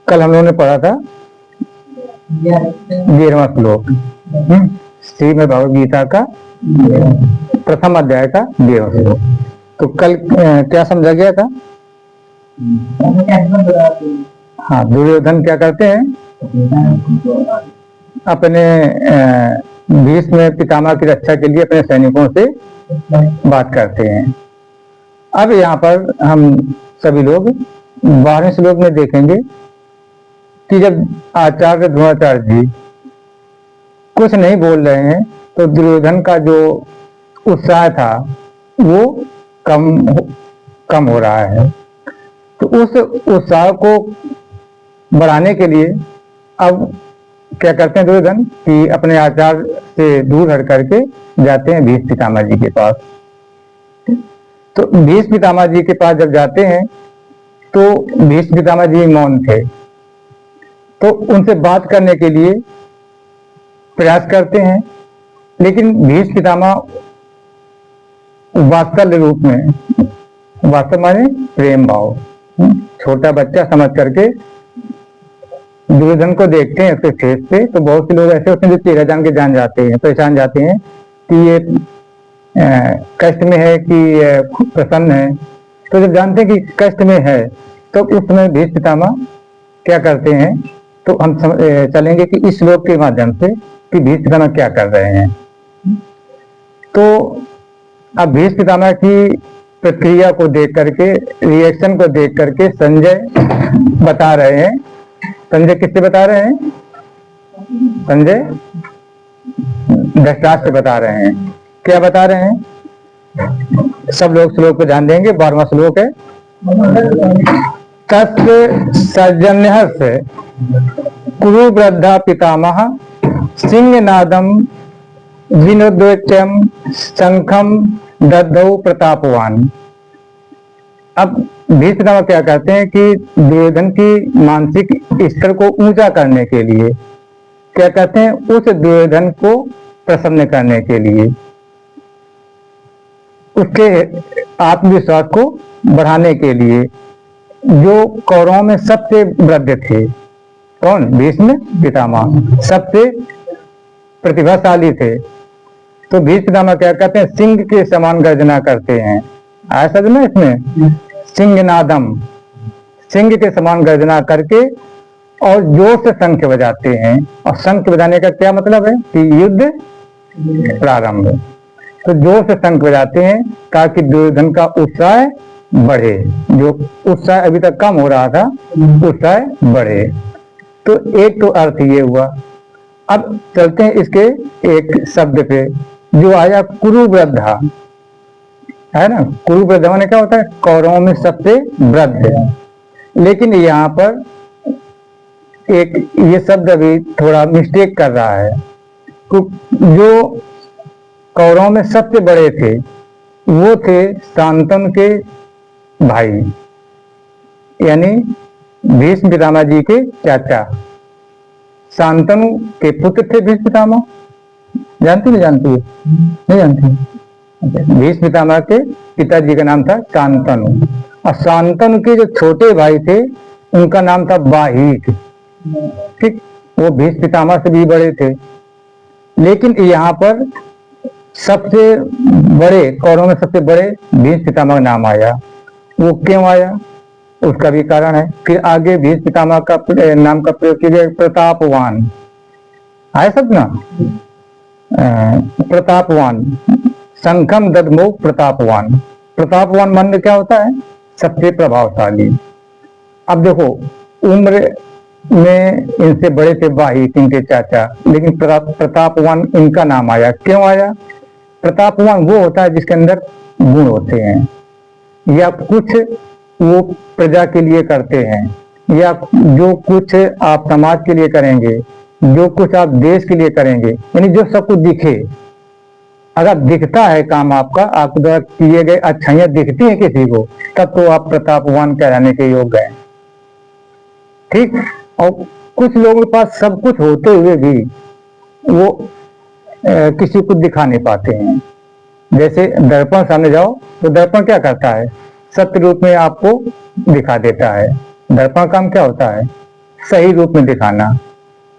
कल हम लोगों ने पढ़ा था 11वां श्लोक श्रीमद् भगवद गीता का प्रथम अध्याय का 11वां श्लोक। तो कल क्या समझा गया था? हाँ, दुर्योधन क्या करते हैं? अपने भीष्म पितामह की रक्षा के लिए अपने सैनिकों से बात करते हैं। अब यहाँ पर हम सभी लोग 12वें श्लोक में देखेंगे कि जब आचार्य द्रोणाचार्य जी कुछ नहीं बोल रहे हैं तो दुर्योधन का जो उत्साह था वो कम हो रहा है। तो उस उत्साह को बढ़ाने के लिए अब क्या करते हैं दुर्योधन कि अपने आचार्य से दूर हट करके जाते हैं भीष्म पितामह जी के पास। तो भीष्म पितामह जी के पास जब जाते हैं तो भीष्म पितामह जी मौन थे, तो उनसे बात करने के लिए प्रयास करते हैं, लेकिन भीष्म पितामह वात्सल्य रूप में, वात्सल्य माने प्रेम भाव, छोटा बच्चा समझ करके दुर्योधन को देखते हैं उसके फेस पे। तो बहुत से लोग ऐसे होते हैं जो चेहरा जान के पहचान जाते हैं कि ये कष्ट में है कि प्रसन्न है। तो जब जानते हैं कि कष्ट में है तो उस समय भीष्म पितामह क्या करते हैं, तो हम चलेंगे कि इस श्लोक के माध्यम से कि भीष्म पितामह क्या कर रहे हैं। तो अब भीष्म पितामह की प्रक्रिया को देख करके, रिएक्शन को देख करके संजय बता रहे हैं। संजय किससे बता रहे हैं? संजय धृतराष्ट्र बता रहे हैं। क्या बता रहे हैं? सब लोग श्लोक को जान देंगे। 12वां श्लोक है, तस्य सर्जन्यस्य कुरु वृद्धा पितामह सिंहनादम विनोद्वेत्यम शंखम दद्धौ प्रतापवान। अब भीष्म पितामह क्या करते हैं कि दुर्योधन की मानसिक स्तर को ऊंचा करने के लिए क्या करते हैं, उस दुर्योधन को प्रसन्न करने के लिए, उसके आत्मविश्वास को बढ़ाने के लिए, जो कौरवों में सबसे वृद्ध थे, कौन? भीष्म पितामह सबसे प्रतिभाशाली थे। तो भीष्म पितामह क्या करते हैं, सिंह के समान गर्जना करते हैं। आया समझ में इसमें? सिंहनादम, सिंह के समान गर्जना करके और जोर से शंख बजाते हैं। और शंख बजाने का क्या मतलब है कि युद्ध प्रारंभ। तो जोर से शंख बजाते हैं ताकि दुर्योधन का उत्साह बढ़े, जो उत्साह अभी तक कम हो रहा था उत्साह बढ़े। तो एक तो अर्थ ये हुआ। अब चलते हैं इसके एक शब्द पे जो आया कुरु वृद्धा, है ना। कुरु वृद्ध माने क्या होता है? कौरवों में सबसे वृद्ध। लेकिन यहाँ पर एक ये शब्द अभी थोड़ा मिस्टेक कर रहा है। जो कौरवों में सबसे बड़े थे वो थे शांतनु के भाई, यानी भीष्म पितामह जी के चाचा शांतनु के पुत्र थे भीष्म पितामह। जानती नहीं? जानती है? नहीं जानती? भीष्म पितामह के पिताजी का नाम था शांतनु, और शांतनु के जो छोटे भाई थे उनका नाम था बाहीक। ठीक, वो भीष्म पितामह से भी बड़े थे। लेकिन यहाँ पर सबसे बड़े, कौरवों में सबसे बड़े भीष्म पितामह का नाम आया। वो क्यों आया उसका भी कारण है। फिर आगे भीष्म पितामह का नाम का प्रयोग किया, प्रतापवान। आया सब ना? प्रतापवान, शंखम दद्मौ प्रतापवान। प्रतापवान मन क्या होता है? सबसे प्रभावशाली। अब देखो, उम्र में इनसे बड़े थे बाहीक, इनके चाचा, लेकिन प्रतापवान इनका नाम आया। क्यों आया? प्रतापवान वो होता है जिसके अंदर गुण होते हैं, या कुछ वो प्रजा के लिए करते हैं, या जो कुछ आप समाज के लिए करेंगे, जो कुछ आप देश के लिए करेंगे, यानी जो सब कुछ दिखे। अगर दिखता है काम आपका, आपके द्वारा किए गए अच्छाइयां दिखती हैं किसी को, तब तो आप प्रतापवान कहलाने के योग्य हैं। ठीक। और कुछ लोगों के पास सब कुछ होते हुए भी वो किसी को दिखा नहीं पाते हैं। जैसे दर्पण सामने जाओ तो दर्पण क्या करता है? सत्य रूप में आपको दिखा देता है। दर्पण काम क्या होता है? सही रूप में दिखाना।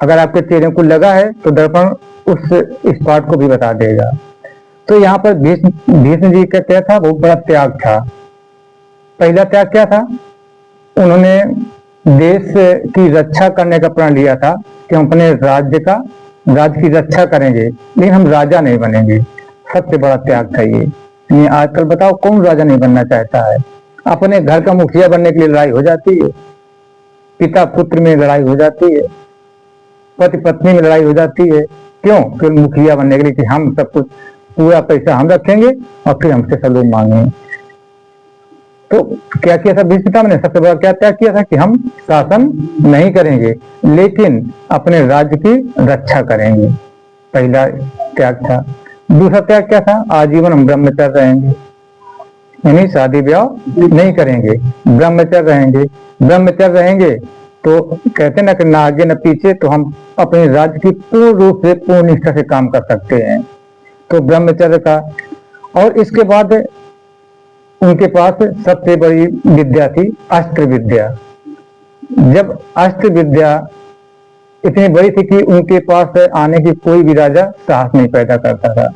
अगर आपके चेहरे को लगा है तो दर्पण उस स्पॉट को भी बता देगा। तो यहाँ पर भीष्म जी का क्या था, बहुत बड़ा त्याग था। पहला त्याग क्या था, उन्होंने देश की रक्षा करने का प्रण लिया था कि हम अपने राज्य की रक्षा करेंगे, लेकिन हम राजा नहीं बनेंगे। सबसे बड़ा त्याग था ये आजकल बताओ कौन राजा नहीं बनना चाहता है। अपने घर का मुखिया बनने के लिए लड़ाई हो जाती है, पिता पुत्र में लड़ाई हो जाती है, पति पत्नी में लड़ाई हो जाती है। क्यों? फिर मुखिया बनने के लिए कि हम सब कुछ पूरा पैसा हम रखेंगे और फिर हमसे सब लोग मांगेंगे। तो क्या किया था भीष्म पितामह ने? सबसे बड़ा क्या त्याग किया था कि हम शासन नहीं करेंगे, लेकिन अपने राज्य की रक्षा करेंगे। पहला त्याग था। दूसरा त्याग क्या था? आजीवन हम ब्रह्मचर्य रहेंगे, यानी शादी ब्याह नहीं करेंगे, ब्रह्मचर्य रहेंगे। ब्रह्मचर्य रहेंगे तो कहते ना कि ना आगे न पीछे, तो हम अपने राज्य की पूर्ण रूप से पूर्ण निष्ठा से काम कर सकते हैं। तो ब्रह्मचर्य का। और इसके बाद उनके पास सबसे बड़ी विद्या थी अस्त्र विद्या। जब अस्त्र विद्या इतनी बड़ी थी कि उनके पास आने की कोई भी राजा साहस नहीं पैदा करता था।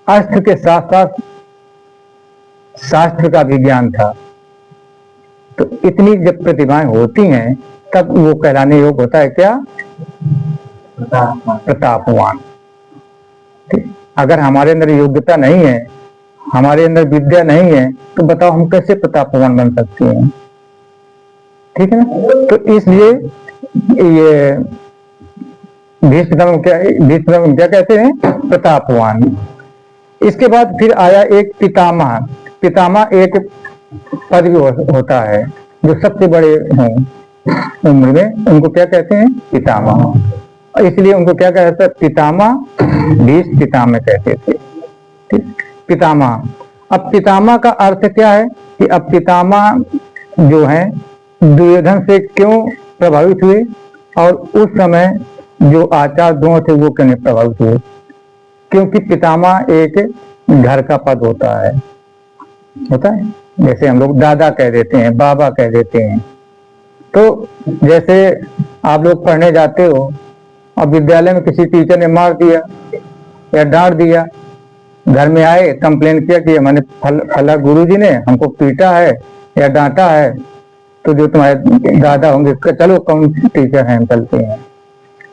अस्त्र के साथ साथ शास्त्र का भी ज्ञान था। तो इतनी जब प्रतिभाएं होती हैं तब वो कहलाने योग्य होता है क्या? प्रतापवान। अगर हमारे अंदर योग्यता नहीं है, हमारे अंदर विद्या नहीं है, तो बताओ हम कैसे प्रतापवान बन सकते हैं? ठीक है ना। तो इसलिए ये भीष्म क्या कहते हैं? प्रतापवान। इसके बाद फिर आया एक पितामह। पितामह एक पद भी होता है, जो सबसे बड़े हों उम्र में, उनको क्या कहते हैं? पितामह। इसलिए उनको क्या कहते हैं? पितामह, भीष्म पितामह कहते थे। पितामह। अब पितामह का अर्थ क्या है कि अब पितामह जो है दुर्योधन से क्यों प्रभावित हुए, और उस समय जो आचार्य दोनों थे वो क्यों नहीं प्रभावित हुए? क्योंकि पितामह एक घर का पद होता है। जैसे हम लोग दादा कह देते हैं, बाबा कह देते हैं। तो जैसे आप लोग पढ़ने जाते हो और विद्यालय में किसी टीचर ने मार दिया या डांट दिया, घर में आए कंप्लेन किया कि मैंने फला गुरुजी ने हमको पीटा है या डांटा है, तो जो तुम्हारे दादा होंगे चलो कौन टीचर हैं, हम चलते हैं।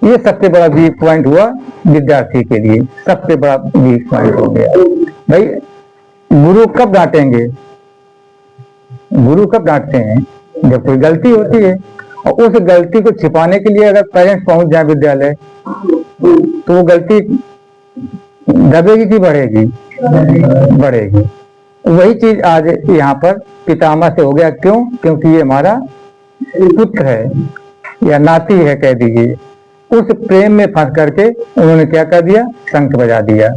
ये सबसे बड़ा वीक पॉइंट हुआ विद्यार्थी के लिए, सबसे बड़ा वीक पॉइंट हो गया। भाई गुरु कब डांटेंगे? गुरु कब डांटते हैं? जब कोई गलती होती है, और उस गलती को छिपाने के लिए अगर पेरेंट्स पहुंच जाए विद्यालय, तो वो गलती दबेगी कि बढ़ेगी? बढ़ेगी। वही चीज आज यहाँ पर पितामह से हो गया। क्यों? क्योंकि ये हमारा पुत्र है या नाती है कह दीजिए। उस प्रेम में फंस करके उन्होंने क्या कर दिया? शंख बजा दिया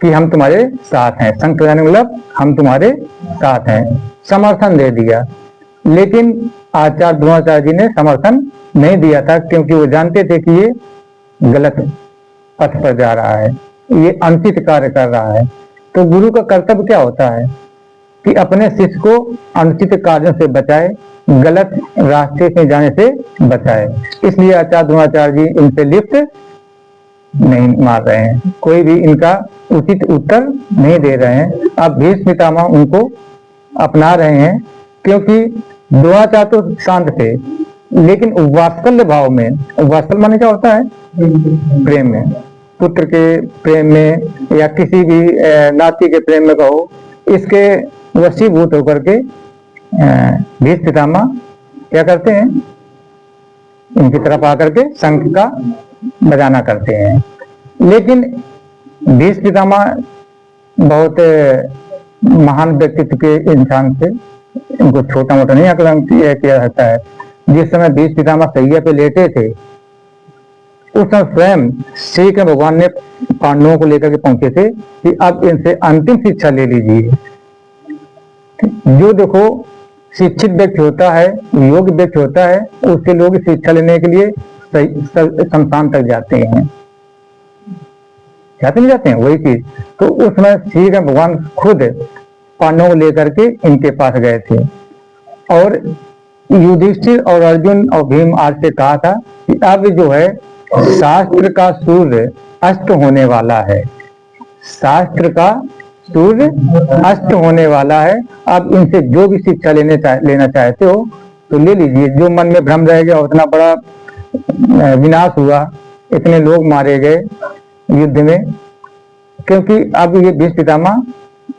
कि हम तुम्हारे साथ हैं। शंख बजाने मतलब हम तुम्हारे साथ हैं, समर्थन दे दिया। लेकिन आचार्य द्रोणाचार्य जी ने समर्थन नहीं दिया था, क्योंकि वो जानते थे कि ये गलत पथ पर जा रहा है, ये अनुचित कार्य कर रहा है। तो गुरु का कर्तव्य क्या होता है कि अपने शिष्य को अनुचित कार्यों से बचाए, गलत रास्ते से जाने से बचाए। इसलिए आचार्य द्रोणाचार्य जी इनसे लिप्त नहीं मार रहे हैं, कोई भी इनका उचित उत्तर नहीं दे रहे हैं। अब भीष्म पितामह उनको अपना रहे हैं, क्योंकि द्रोणाचार्य तो शांत थे, लेकिन वात्सल्य भाव में, वात्सल्य माने क्या होता है? प्रेम में, पुत्र के प्रेम में या किसी भी नाती के प्रेम में कहो, इसके वशीभूत होकर के भीष्म पितामह क्या करते हैं? इनकी तरफ आकर के शंख का बजाना करते हैं। लेकिन भीष्म पितामह बहुत महान व्यक्तित्व के इंसान थे, इनको छोटा मोटा नहीं आकलन किया जाता है। जिस समय भीष्म पितामह सैया पे लेटे थे, उस समय स्वयं श्री कृष्ण भगवान ने पांडवों को लेकर के पहुंचे थे कि अब इनसे अंतिम शिक्षा ले लीजिए। जो देखो शिक्षित व्यक्ति होता है, योग्य व्यक्ति होता है, उससे लोग शिक्षा लेने के लिए शमशान तक जाते हैं, जाते नहीं जाते हैं? वही चीज। तो उस समय श्री कृष्ण भगवान खुद पांडवों को लेकर के इनके पास गए थे, और युधिष्ठिर और अर्जुन और भीम आज से कहा था कि अब जो है शास्त्र का सूर्य अस्त होने वाला है, शास्त्र का सूर्य अस्त होने वाला है। अब इनसे जो भी शिक्षा लेना चाहते हो तो ले लीजिए। जो मन में भ्रम रह गया, उतना बड़ा विनाश हुआ, इतने लोग मारे गए युद्ध में, क्योंकि अब ये भीष्म पितामह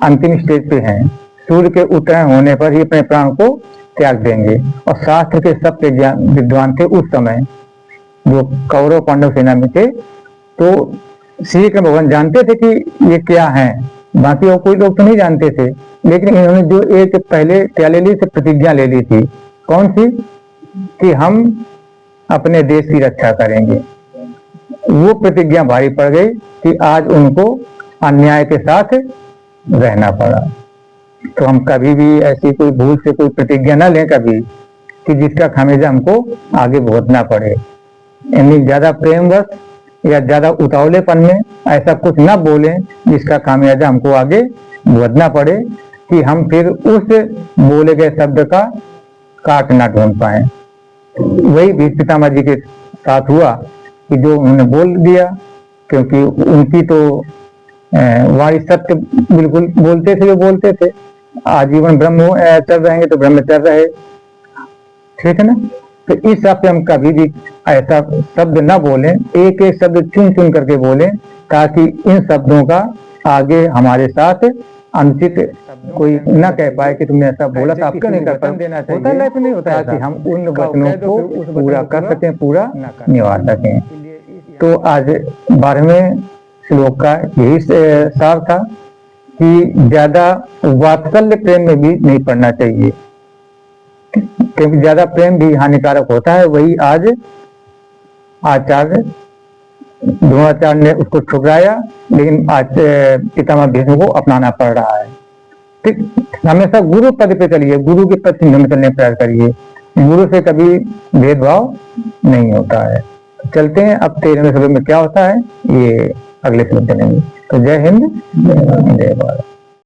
अंतिम स्टेज पे हैं। सूर्य के उत्तरायण होने पर ही अपने प्राण को त्याग देंगे। और शास्त्र के सबसे विद्वान थे उस समय, जो कौरव पांडव सेना में थे। तो श्री कृष्ण भगवान जानते थे कि ये क्या है, बाकी और कोई लोग तो नहीं जानते थे। लेकिन इन्होंने जो एक पहले क्या ले ली थी, प्रतिज्ञा ले ली थी। कौन सी? कि हम अपने देश की रक्षा करेंगे। वो प्रतिज्ञा भारी पड़ गई कि आज उनको अन्याय के साथ रहना पड़ा। तो हम कभी भी ऐसी कोई भूल से कोई प्रतिज्ञा न लें कभी, कि जिसका खामियाजा हमको आगे भुगतना पड़े। यानी ज्यादा प्रेमवश या ज्यादा उतावलेपन में ऐसा कुछ ना बोलें जिसका खामियाजा हमको आगे भुगतना पड़े, कि हम फिर उस बोले गए शब्द का काट ना ढूंढ पाए। वही भीष्म पितामह जी के साथ हुआ कि जो उन्होंने बोल दिया, क्योंकि उनकी तो वाणी सत्य बिल्कुल बोलते थे, जो बोलते थे। आजीवन ब्रह्म चल रहेंगे तो ब्रह्मचर्य रहे, ठीक है ना। तो इस हिसाब से हम कभी भी ऐसा शब्द ना बोलें, एक एक शब्द चुन चुन करके बोलें, ताकि इन शब्दों का आगे हमारे साथ अनुचित कोई न कह पाए कि तुमने ऐसा बोला था, आपका नहीं करता देना चाहिए। होता लाइफ नहीं होता, ताकि हम उन वचनों को पूरा कर सकें, पूरा निभा सकें। तो आज 12वें श्लोक का यही सार था कि ज्यादा वात्सल्य प्रेम में भी नहीं पड़ना चाहिए, क्योंकि ज्यादा प्रेम भी हानिकारक होता है। वही आज आचार्य द्रोणाचार्य ने उसको ठुकराया, लेकिन आज पितामह भीष्म को अपनाना पड़ रहा है। ठीक, हमेशा गुरु पद पे चलिए, गुरु के पद में चलने प्रयास करिए। गुरु से कभी भेदभाव नहीं होता है। चलते हैं अब 13वें श्लोक में क्या होता है, ये अगले श्लोक चलेंगे। तो जय हिंद, जय भारत।